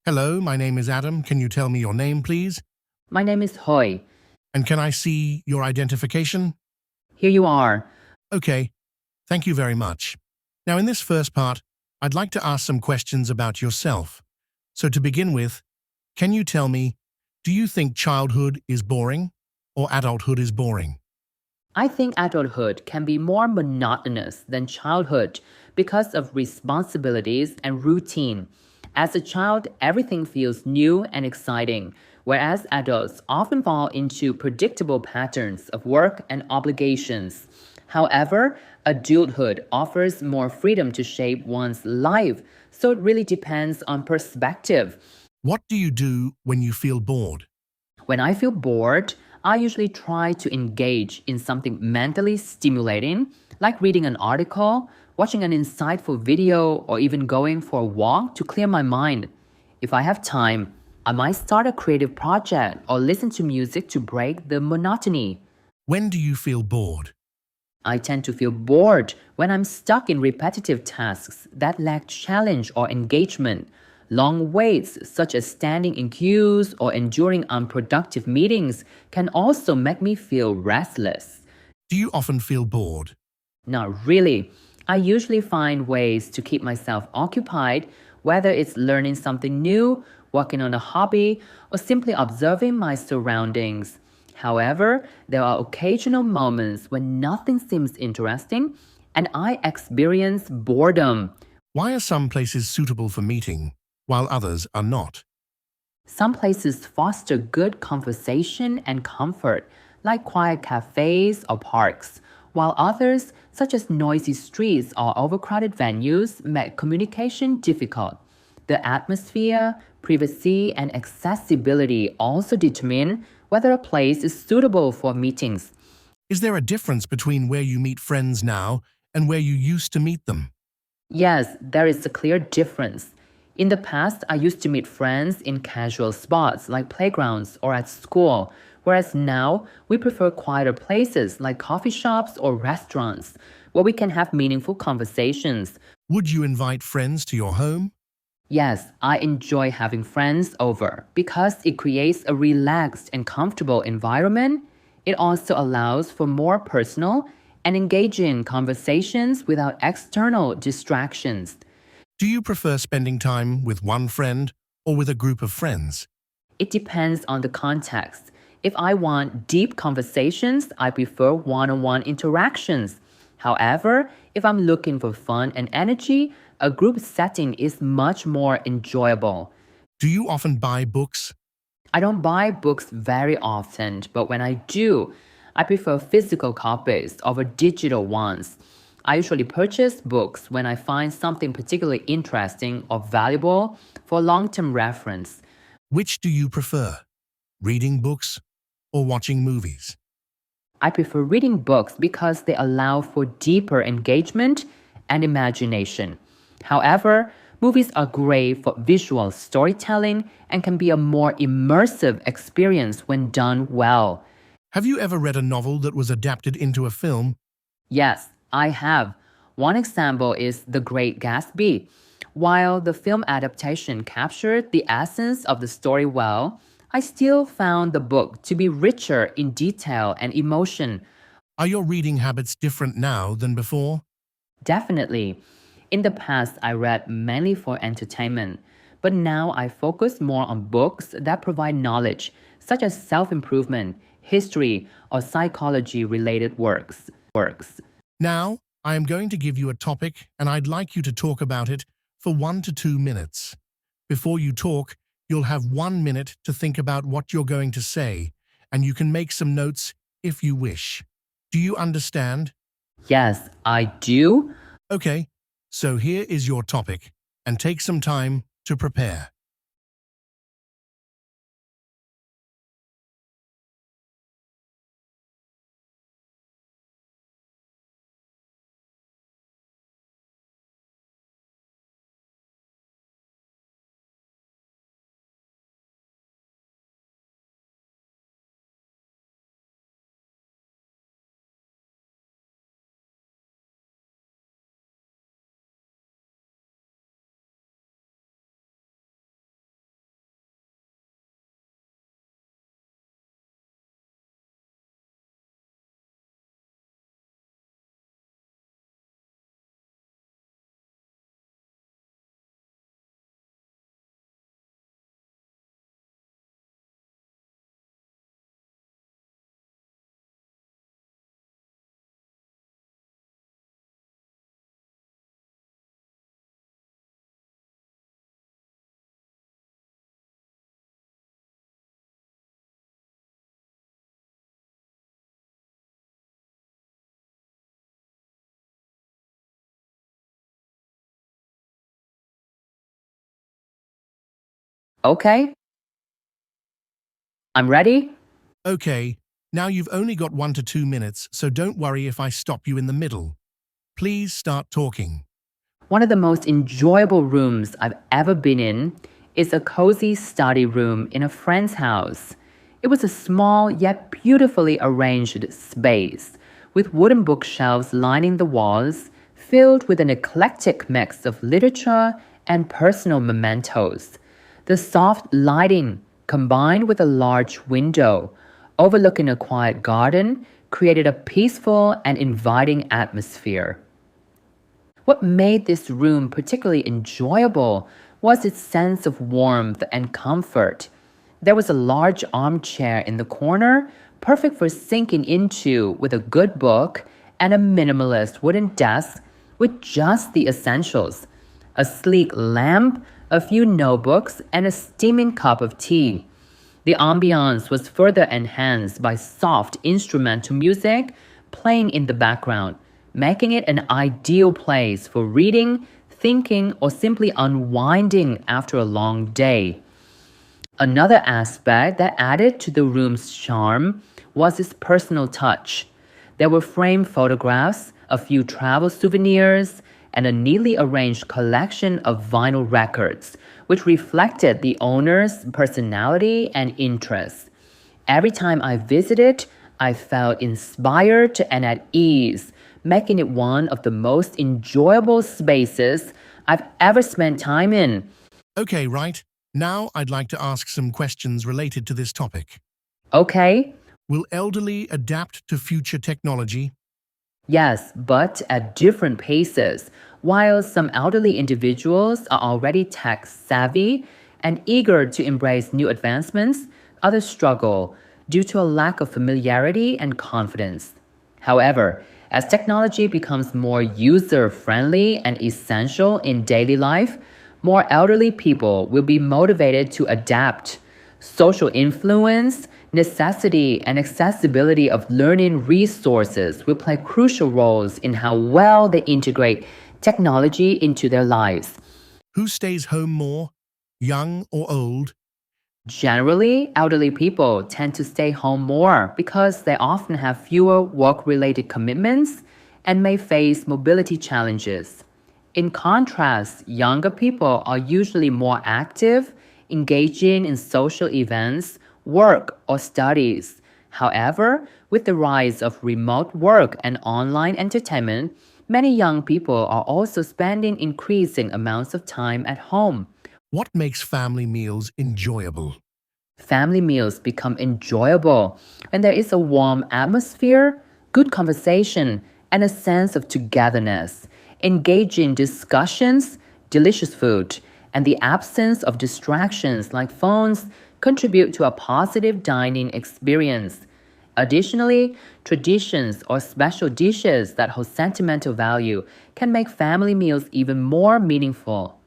Hello, my name is Adam. Can you tell me your name, please? My name is Huy. And can I see your identification? Here you are. Okay, thank you very much. Now, in this first part, I'd like to ask some questions about yourself. So to begin with, can you tell me, do you think childhood is boring or adulthood is boring? I think adulthood can be more monotonous than childhood because of responsibilities and routine. As a child, everything feels new and exciting, whereas adults often fall into predictable patterns of work and obligations. However, adulthood offers more freedom to shape one's life, so it really depends on perspective. What do you do when you feel bored? When I feel bored, I usually try to engage in something mentally stimulating, like reading an article, watching an insightful video, or even going for a walk to clear my mind. If I have time, I might start a creative project or listen to music to break the monotony. When do you feel bored? I tend to feel bored when I'm stuck in repetitive tasks that lack challenge or engagement. Long waits, such as standing in queues or enduring unproductive meetings, can also make me feel restless. Do you often feel bored? Not really. I usually find ways to keep myself occupied, whether it's learning something new, working on a hobby, or simply observing my surroundings. However, there are occasional moments when nothing seems interesting and I experience boredom. Why are some places suitable for meeting, while others are not? Some places foster good conversation and comfort, like quiet cafes or parks, while others, such as noisy streets or overcrowded venues, make communication difficult. The atmosphere, privacy, and accessibility also determine whether a place is suitable for meetings. Is there a difference between where you meet friends now and where you used to meet them? Yes, there is a clear difference. In the past, I used to meet friends in casual spots like playgrounds or at school, whereas now we prefer quieter places like coffee shops or restaurants where we can have meaningful conversations. Would you invite friends to your home? Yes, I enjoy having friends over because it creates a relaxed and comfortable environment. It also allows for more personal and engaging conversations without external distractions. Do you prefer spending time with one friend or with a group of friends? It depends on the context. If I want deep conversations, I prefer one on one interactions. However, if I'm looking for fun and energy, a group setting is much more enjoyable. Do you often buy books? I don't buy books very often, but when I do, I prefer physical copies over digital ones. I usually purchase books when I find something particularly interesting or valuable for long term reference. Which do you prefer? Reading books or watching movies? I prefer reading books because they allow for deeper engagement and imagination. However, movies are great for visual storytelling and can be a more immersive experience when done well. Have you ever read a novel that was adapted into a film? Yes, I have. One example is The Great Gatsby. While the film adaptation captured the essence of the story well, I still found the book to be richer in detail and emotion. Are your reading habits different now than before? Definitely. In the past, I read mainly for entertainment, but now I focus more on books that provide knowledge, such as self improvement, history, or psychology related works. Now, I am going to give you a topic and I'd like you to talk about it for 1 to 2 minutes. Before you talk, you'll have 1 minute to think about what you're going to say, and you can make some notes if you wish. Do you understand? Yes, I do. Okay, so here is your topic, and take some time to prepare. Okay. I'm ready. Okay, now you've only got 1 to 2 minutes, so don't worry if I stop you in the middle. Please start talking. One of the most enjoyable rooms I've ever been in is a cozy study room in a friend's house. It was a small yet beautifully arranged space with wooden bookshelves lining the walls, filled with an eclectic mix of literature and personal mementos. The soft lighting, combined with a large window overlooking a quiet garden, created a peaceful and inviting atmosphere. What made this room particularly enjoyable was its sense of warmth and comfort. There was a large armchair in the corner, perfect for sinking into with a good book, and a minimalist wooden desk with just the essentials: a sleek lamp, a few notebooks, and a steaming cup of tea. The ambiance was further enhanced by soft instrumental music playing in the background, making it an ideal place for reading, thinking, or simply unwinding after a long day. Another aspect that added to the room's charm was its personal touch. There were framed photographs, a few travel souvenirs, and a neatly arranged collection of vinyl records, which reflected the owner's personality and interests. Every time I visited, I felt inspired and at ease, making it one of the most enjoyable spaces I've ever spent time in. Okay, right. Now I'd like to ask some questions related to this topic. Okay? Will elderly adapt to future technology? Yes, but at different paces. While some elderly individuals are already tech savvy and eager to embrace new advancements, others struggle due to a lack of familiarity and confidence. However, as technology becomes more user-friendly and essential in daily life, more elderly people will be motivated to adapt. Social influence, necessity, and accessibility of learning resources will play crucial roles in how well they integrate technology into their lives. Who stays home more, young or old? Generally, elderly people tend to stay home more because they often have fewer work-related commitments and may face mobility challenges. In contrast, younger people are usually more active, engaging in social events, work, or studies. However, with the rise of remote work and online entertainment, many young people are also spending increasing amounts of time at home. What makes family meals enjoyable? Family meals become enjoyable when there is a warm atmosphere, good conversation, and a sense of togetherness. Engaging discussions, delicious food, and the absence of distractions like phones contribute to a positive dining experience. Additionally, traditions or special dishes that hold sentimental value can make family meals even more meaningful.